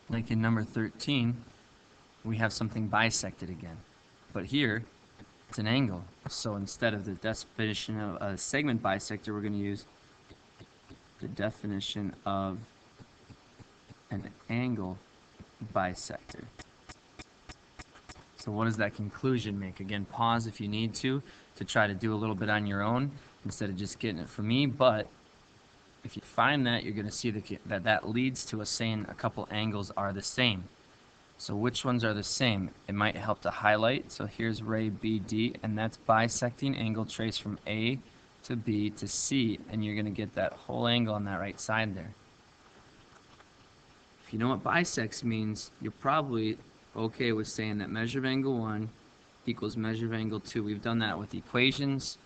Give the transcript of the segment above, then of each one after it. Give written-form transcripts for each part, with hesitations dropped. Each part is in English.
like in number 13, we have something bisected again. But here, it's an angle. So instead of the definition of a segment bisector, we're going to use the definition of an angle bisector. So what does that conclusion make? Again, pause if you need to try to do a little bit on your own instead of just getting it from me. But if you find that, you're going to see that leads to us saying a couple angles are the same. So which ones are the same? It might help to highlight. So here's ray BD, and that's bisecting angle trace from A to B to C, and you're going to get that whole angle on that right side there. If you know what bisects means, you're probably okay with saying that measure of angle 1 equals measure of angle 2. We've done that with equations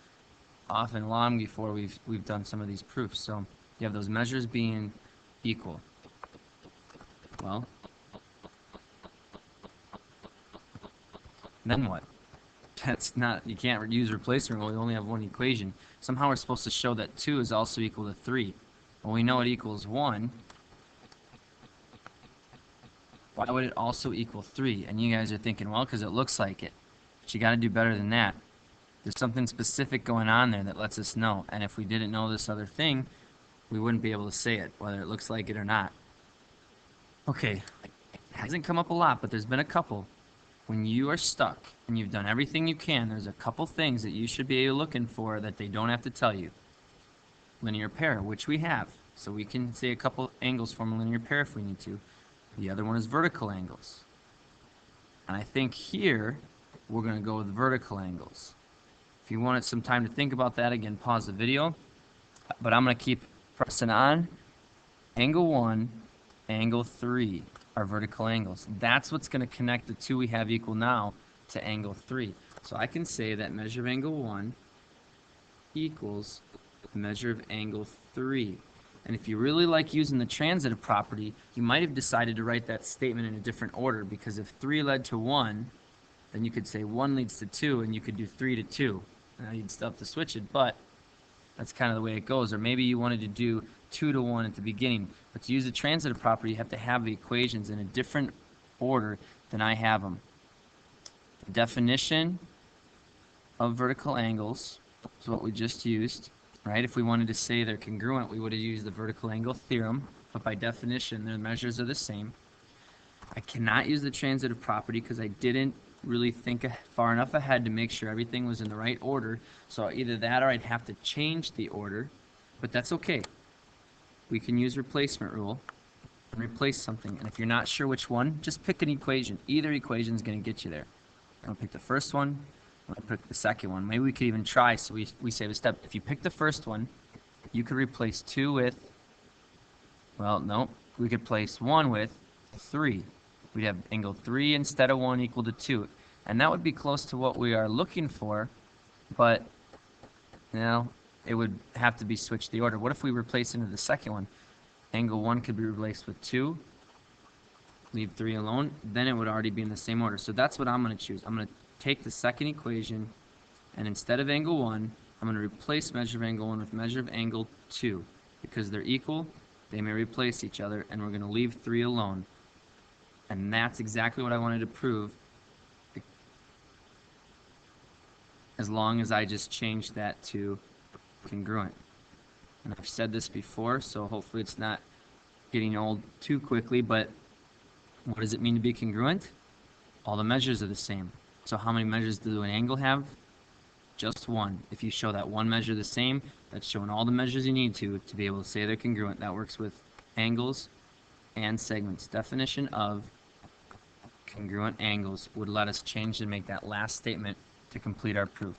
off and long before we've done some of these proofs. So you have those measures being equal. Well, then what? That's not, you can't use replacement rule, you only have one equation. Somehow we're supposed to show that 2 is also equal to 3. Well, we know it equals 1. Why would it also equal 3? And you guys are thinking, well, because it looks like it. But you got to do better than that. There's something specific going on there that lets us know. And if we didn't know this other thing, we wouldn't be able to say it, whether it looks like it or not. Okay, it hasn't come up a lot, but there's been a couple. When you are stuck and you've done everything you can, there's a couple things that you should be looking for that they don't have to tell you. Linear pair, which we have. So we can say a couple angles from a linear pair if we need to. The other one is vertical angles. And I think here we're going to go with vertical angles. If you wanted some time to think about that, again, pause the video. But I'm going to keep pressing on. Angle 1, angle 3 are vertical angles. That's what's going to connect the two we have equal now to angle 3. So I can say that measure of angle 1 equals measure of angle 3. And if you really like using the transitive property, you might have decided to write that statement in a different order, because if 3 led to 1, then you could say 1 leads to 2, and you could do 3 to 2. Now you'd still have to switch it, but that's kind of the way it goes. Or maybe you wanted to do 2 to 1 at the beginning. But to use the transitive property, you have to have the equations in a different order than I have them. The definition of vertical angles is what we just used, right? If we wanted to say they're congruent, we would have used the vertical angle theorem. But by definition, their measures are the same. I cannot use the transitive property because I didn't really think far enough ahead to make sure everything was in the right order. So either that or I'd have to change the order, but that's okay. We can use replacement rule and replace something. And if you're not sure which one, just pick an equation. Either equation is going to get you there. I'm going to pick the first one. I'm going to pick the second one. Maybe we could even try, so we save a step. If you pick the first one, you could replace 2 with, well, no, we could place 1 with 3. We'd have angle 3 instead of 1 equal to 2. And that would be close to what we are looking for, but, you know, it would have to be switched the order. What if we replace into the second one? Angle 1 could be replaced with 2. Leave 3 alone. Then it would already be in the same order. So that's what I'm going to choose. I'm going to take the second equation, and instead of angle 1, I'm going to replace measure of angle 1 with measure of angle 2. Because they're equal, they may replace each other, and we're going to leave 3 alone. And that's exactly what I wanted to prove, as long as I just changed that to congruent. And I've said this before, so hopefully it's not getting old too quickly, but what does it mean to be congruent? All the measures are the same. So how many measures do an angle have? Just one. If you show that one measure the same, that's showing all the measures you need to be able to say they're congruent. That works with angles and segments. Definition of congruent angles would let us change and make that last statement to complete our proof.